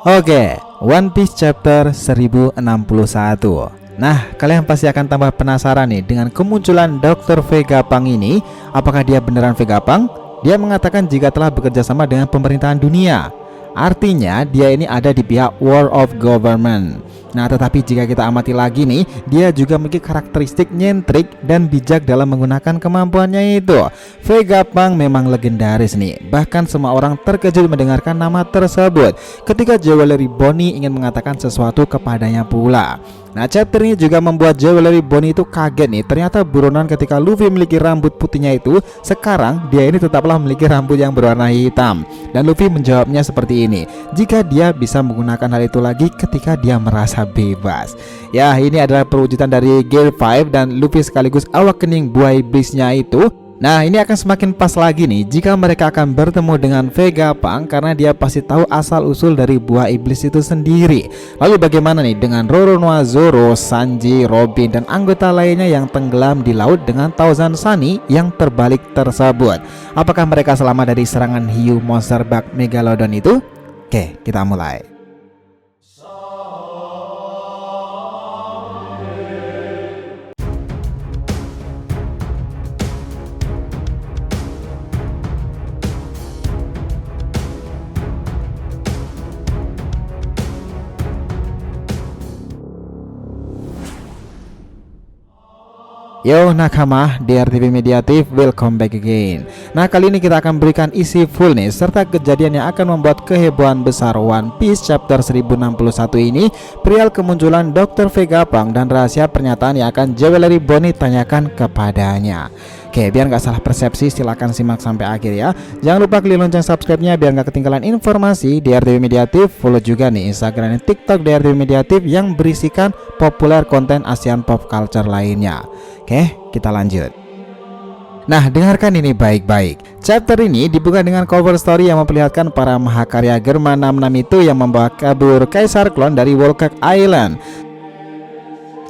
Oke, One Piece chapter 1061. Nah, kalian pasti akan tambah penasaran nih dengan kemunculan Dr. Vegapunk ini. Apakah dia beneran Vegapunk? Dia mengatakan jika telah bekerja sama dengan pemerintahan dunia. Artinya dia ini ada di pihak World of Government. Nah, tetapi jika kita amati lagi nih, dia juga memiliki karakteristik nyentrik dan bijak dalam menggunakan kemampuannya itu. Vegapunk memang legendaris nih. Bahkan semua orang terkejut mendengarkan nama tersebut ketika Jewelry Bonnie ingin mengatakan sesuatu kepadanya pula. Nah, chapter ini juga membuat Jewelry Bonnie itu kaget nih. Ternyata buronan ketika Luffy memiliki rambut putihnya itu, sekarang dia ini tetaplah memiliki rambut yang berwarna hitam. Dan Luffy menjawabnya seperti ini, jika dia bisa menggunakan hal itu lagi ketika dia merasa bebas. Ya, ini adalah perwujudan dari Gear 5 dan Luffy sekaligus awakening buah iblisnya itu. Nah, ini akan semakin pas lagi nih jika mereka akan bertemu dengan Vegapunk, karena dia pasti tahu asal-usul dari buah iblis itu sendiri. Lalu bagaimana nih dengan Roronoa, Zoro, Sanji, Robin, dan anggota lainnya yang tenggelam di laut dengan Thousand Sunny yang terbalik tersebut? Apakah mereka selamat dari serangan hiu monster bug Megalodon itu? Oke, kita mulai. Yo nakama, DRTV Mediatif, welcome back again. Nah, kali ini kita akan berikan isi full nih serta kejadian yang akan membuat kehebohan besar One Piece chapter 1061 ini, perihal kemunculan Dr. Vegapunk dan rahasia pernyataan yang akan Jewelry Bonnie tanyakan kepadanya. Oke, biar nggak salah persepsi, silahkan simak sampai akhir ya. Jangan lupa klik lonceng subscribe-nya biar nggak ketinggalan informasi DRTV Mediatif. Follow juga nih Instagram dan TikTok DRTV Mediatif yang berisikan populer konten Asian pop culture lainnya. Oke, kita lanjut. Nah, dengarkan ini baik-baik. Chapter ini dibuka dengan cover story yang memperlihatkan para mahakarya Germa 66 itu yang membawa kabur Kaisar Klon dari Wolcott Island.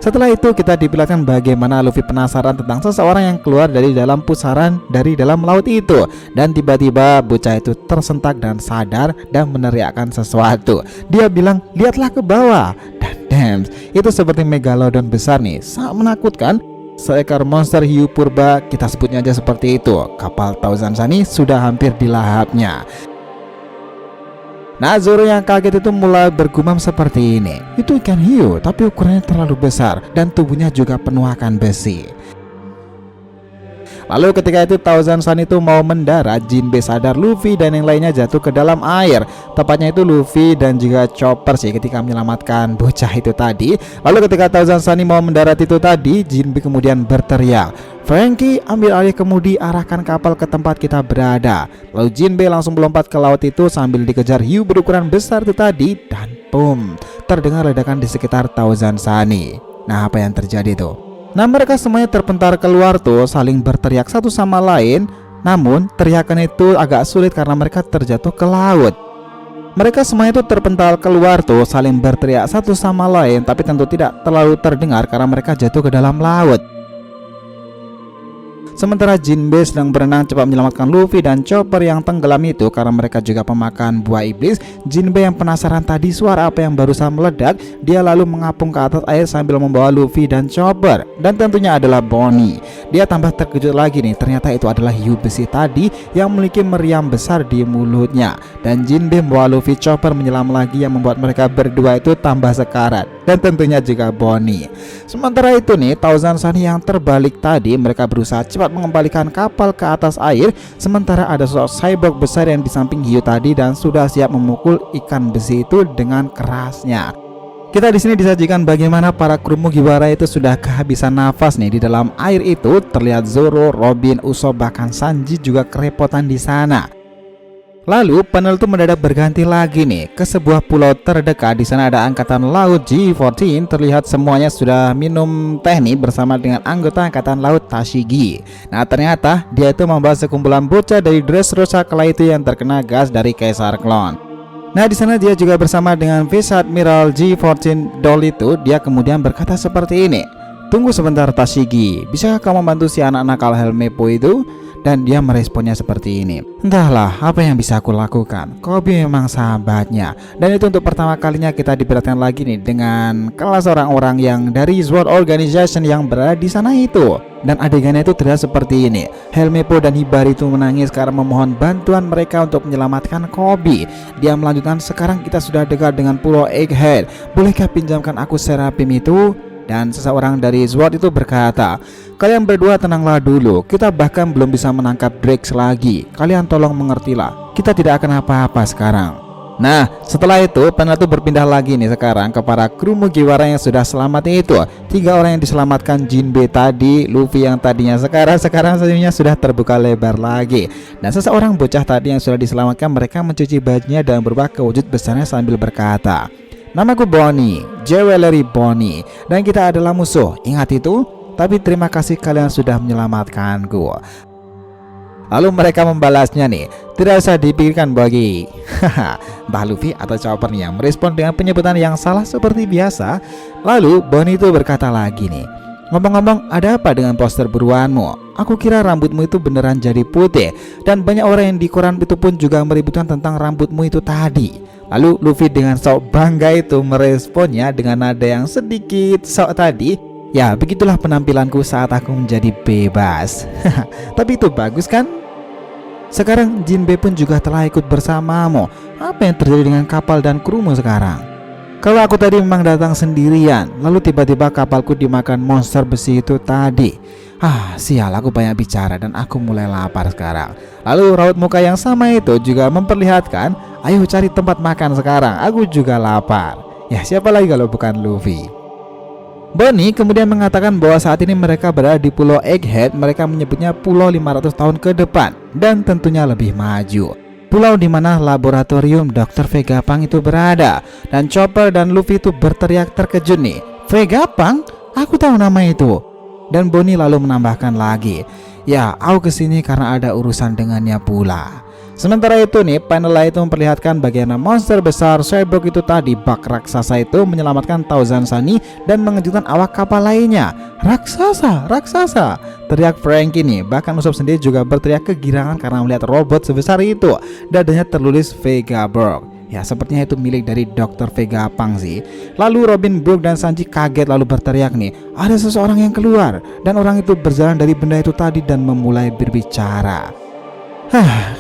Setelah itu kita diperlihatkan bagaimana Luffy penasaran tentang seseorang yang keluar dari dalam pusaran dari dalam laut itu. Dan tiba-tiba bocah itu tersentak dan sadar dan meneriakkan sesuatu. Dia bilang, lihatlah ke bawah. Dan damn, itu seperti Megalodon besar nih, sangat menakutkan. Seekor monster hiu purba, kita sebutnya aja seperti itu. Kapal Thousand Sunny sudah hampir di lahapnya. Nah, Zoro yang kaget itu mulai bergumam seperti ini. Itu ikan hiu, tapi ukurannya terlalu besar dan tubuhnya juga penuh akan besi. Lalu ketika itu Thousand Sunny itu mau mendarat, Jinbe sadar Luffy dan yang lainnya jatuh ke dalam air. Tepatnya itu Luffy dan juga Chopper sih ketika menyelamatkan bocah itu tadi. Lalu ketika Thousand Sunny mau mendarat itu tadi, Jinbe kemudian berteriak, Franky, ambil alih kemudi, arahkan kapal ke tempat kita berada. Lalu Jinbe langsung melompat ke laut itu sambil dikejar hiu berukuran besar itu tadi. Dan boom, terdengar ledakan di sekitar Thousand Sunny. Nah, apa yang terjadi tuh? Nah, mereka semuanya terpentar keluar tuh, saling berteriak satu sama lain. Namun teriakan itu agak sulit karena mereka terjatuh ke laut. Mereka semuanya itu terpental keluar tuh, saling berteriak satu sama lain, tapi tentu tidak terlalu terdengar karena mereka jatuh ke dalam laut. Sementara Jinbe sedang berenang cepat menyelamatkan Luffy dan Chopper yang tenggelam itu karena mereka juga pemakan buah iblis. Jinbe yang penasaran tadi suara apa yang barusan meledak, dia lalu mengapung ke atas air sambil membawa Luffy dan Chopper. Dan tentunya adalah Bonnie. Dia tambah terkejut lagi nih, ternyata itu adalah hiu besi tadi yang memiliki meriam besar di mulutnya. Dan Jinbe membawa Luffy Chopper menyelam lagi yang membuat mereka berdua itu tambah sekarat. Dan tentunya juga Bonnie. Sementara itu nih, Thousand Sunny yang terbalik tadi, mereka berusaha cepat mengembalikan kapal ke atas air. Sementara ada sosok cyborg besar yang di samping hiu tadi dan sudah siap memukul ikan besi itu dengan kerasnya. Kita di sini disajikan bagaimana para kru Mugiwara itu sudah kehabisan nafas nih di dalam air itu. Terlihat Zoro, Robin, Usopp bahkan Sanji juga kerepotan di sana. Lalu panel itu mendadak berganti lagi nih ke sebuah pulau terdekat. Di sana ada angkatan laut G14. Terlihat semuanya sudah minum teh nih bersama dengan anggota angkatan laut Tashigi. Nah, ternyata dia itu membawa sekumpulan bocah dari Dressrosa kala itu yang terkena gas dari Kaisar Klon. Nah, di sana dia juga bersama dengan Vice Admiral G14 Doll itu. Dia kemudian berkata seperti ini, tunggu sebentar Tashigi, bisakah kamu membantu si anak nakal Helmepo itu? dan dia meresponnya seperti ini. Entahlah apa yang bisa aku lakukan. Kobe memang sahabatnya, dan itu untuk pertama kalinya kita diperhatikan lagi nih dengan kelas orang-orang yang dari SWORD Organization yang berada di sana itu. Dan adegannya itu terlihat seperti ini. Helmeppo dan Hibari itu menangis karena memohon bantuan mereka untuk menyelamatkan Kobe. Dia melanjutkan, sekarang kita sudah dekat dengan Pulau Egghead. Bolehkah pinjamkan aku Serapim itu? Dan seseorang dari SWORD itu berkata, kalian berdua tenanglah dulu, kita bahkan belum bisa menangkap Drake lagi. Kalian tolong mengertilah, kita tidak akan apa-apa sekarang. Nah, setelah itu panel itu berpindah lagi nih sekarang ke para kru Mugiwara yang sudah selamat itu. 3 orang yang diselamatkan, Jinbe tadi, Luffy yang tadinya sekarang senyumnya sudah terbuka lebar lagi. Dan seseorang bocah tadi yang sudah diselamatkan, mereka mencuci bajunya dan berubah ke wujud besarnya sambil berkata, namaku Bonnie, Jewelry Bonnie, dan kita adalah musuh, ingat itu? Tapi terima kasih kalian sudah menyelamatkanku. Lalu mereka membalasnya nih, tidak usah dipikirkan Bagi. Entah Luffy atau Chopper nih yang merespon dengan penyebutan yang salah seperti biasa. Lalu Bonnie itu berkata lagi nih, ngomong-ngomong, ada apa dengan poster buruanmu? Aku kira rambutmu itu beneran jadi putih. Dan banyak orang yang di koran itu pun juga meributkan tentang rambutmu itu tadi. Lalu Luffy dengan sok bangga itu meresponnya dengan nada yang sedikit sok tadi, ya begitulah penampilanku saat aku menjadi bebas. Tapi itu bagus kan? Sekarang Jinbe pun juga telah ikut bersamamu. Apa yang terjadi dengan kapal dan krumu sekarang? Kalau aku tadi memang datang sendirian, lalu tiba-tiba kapalku dimakan monster besi itu tadi. Sial, aku banyak bicara dan aku mulai lapar sekarang. Lalu raut muka yang sama itu juga memperlihatkan, ayo cari tempat makan sekarang, aku juga lapar. Ya siapa lagi kalau bukan Luffy. Bonnie kemudian mengatakan bahwa saat ini mereka berada di Pulau Egghead. Mereka menyebutnya pulau 500 tahun ke depan dan tentunya lebih maju. Pulau di mana laboratorium Dr. Vegapunk itu berada. Dan Chopper dan Luffy itu berteriak terkejut nih, Vegapunk? Aku tahu nama itu. Dan Bonnie lalu menambahkan lagi, ya aku kesini karena ada urusan dengannya pula. Sementara itu nih, panel lain itu memperlihatkan bagaimana monster besar Cyborg itu tadi, bak raksasa itu menyelamatkan Thousand Sunny dan mengejutkan awak kapal lainnya. Raksasa, raksasa, teriak Franky nih. Bahkan Usopp sendiri juga berteriak kegirangan karena melihat robot sebesar itu. Dadanya tertulis Vegaburg. Ya sepertinya itu milik dari Dr. Vegapunk sih. Lalu Robin, Brook dan Sanji kaget lalu berteriak nih, ada seseorang yang keluar. Dan orang itu berjalan dari benda itu tadi dan memulai berbicara.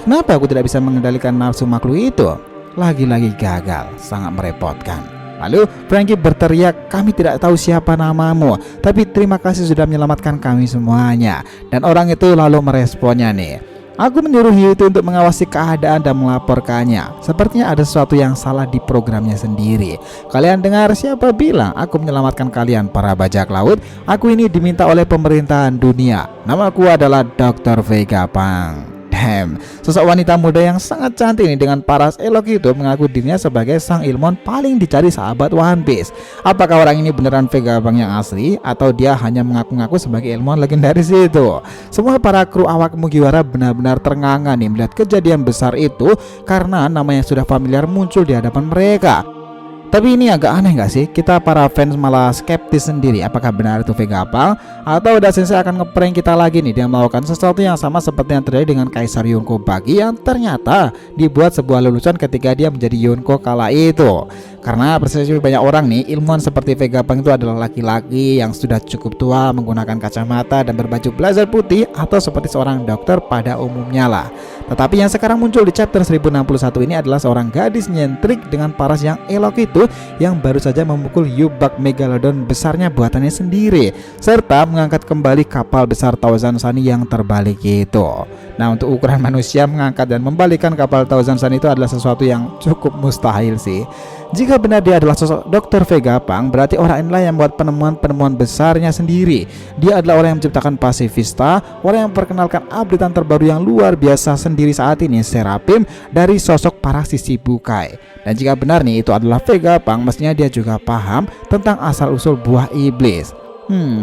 Kenapa aku tidak bisa mengendalikan nafsu makhluk itu? Lagi-lagi gagal, sangat merepotkan. Lalu Franky berteriak, kami tidak tahu siapa namamu, tapi terima kasih sudah menyelamatkan kami semuanya. Dan orang itu lalu meresponnya nih, aku menyuruh itu untuk mengawasi keadaan dan melaporkannya. Sepertinya ada sesuatu yang salah di programnya sendiri. Kalian dengar siapa bilang aku menyelamatkan kalian para bajak laut? Aku ini diminta oleh pemerintahan dunia. Namaku adalah Dr. Vegapunk. Sosok wanita muda yang sangat cantik ini dengan paras elok itu mengaku dirinya sebagai sang ilmuwan paling dicari sahabat One Piece. Apakah orang ini beneran Vegapunk yang asli atau dia hanya mengaku-ngaku sebagai ilmuwan legendaris itu? Semua para kru awak Mugiwara benar-benar ternganga nih melihat kejadian besar itu karena nama yang sudah familiar muncul di hadapan mereka. Tapi ini agak aneh gak sih? Kita para fans malah skeptis sendiri. Apakah benar itu Vegapunk? Atau Oda Sensei akan ngeprank kita lagi nih? Dia melakukan sesuatu yang sama seperti yang terjadi dengan Kaisar Yonko Bagi yang ternyata dibuat sebuah lelucon ketika dia menjadi Yonko kala itu. Karena persepsi banyak orang nih, ilmuwan seperti Vegapunk itu adalah laki-laki yang sudah cukup tua, menggunakan kacamata dan berbaju blazer putih, atau seperti seorang dokter pada umumnya lah. Tetapi yang sekarang muncul di chapter 1061 ini adalah seorang gadis nyentrik dengan paras yang elok itu, yang baru saja memukul Yubak Megalodon besarnya buatannya sendiri, serta mengangkat kembali kapal besar Thousand Sunny yang terbalik itu. Nah, untuk ukuran manusia, mengangkat dan membalikkan kapal Thousand Sunny itu adalah sesuatu yang cukup mustahil sih. Jika benar dia adalah sosok Dr. Vegapunk, berarti orang inilah yang membuat penemuan-penemuan besarnya sendiri. Dia adalah orang yang menciptakan Pacifista, orang yang memperkenalkan updatean terbaru yang luar biasa sendiri saat ini, Serapim, dari sosok para Shichibukai. Dan jika benar nih itu adalah Vegapunk, mestinya dia juga paham tentang asal-usul buah iblis.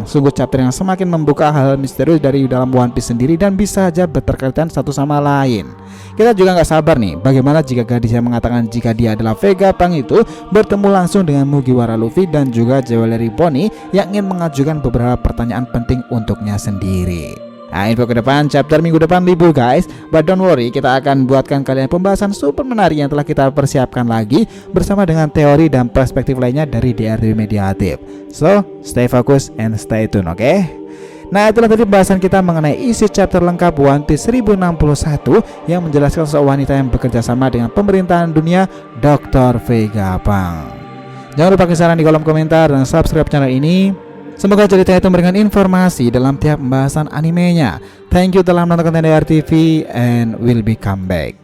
Sungguh chapter yang semakin membuka hal misterius dari dalam One Piece sendiri dan bisa saja berterkaitan satu sama lain. Kita juga nggak sabar nih, bagaimana jika gadis yang mengatakan jika dia adalah Vegapunk itu bertemu langsung dengan Mugiwara Luffy dan juga Jewelry Bonnie yang ingin mengajukan beberapa pertanyaan penting untuknya sendiri. Nah, info ke depan chapter minggu depan libur guys. But don't worry, kita akan buatkan kalian pembahasan super menarik yang telah kita persiapkan lagi bersama dengan teori dan perspektif lainnya dari DRTV Mediatif. So, stay focus and stay tune, oke? Nah, itulah tadi pembahasan kita mengenai isi chapter lengkap One Piece 1061 yang menjelaskan soal wanita yang bekerja sama dengan pemerintahan dunia, Dr. Vegapunk. Jangan lupa saran di kolom komentar dan subscribe channel ini. Semoga cerita itu memberikan informasi dalam tiap pembahasan animenya. Thank you telah menonton konten DRTV and will be come back.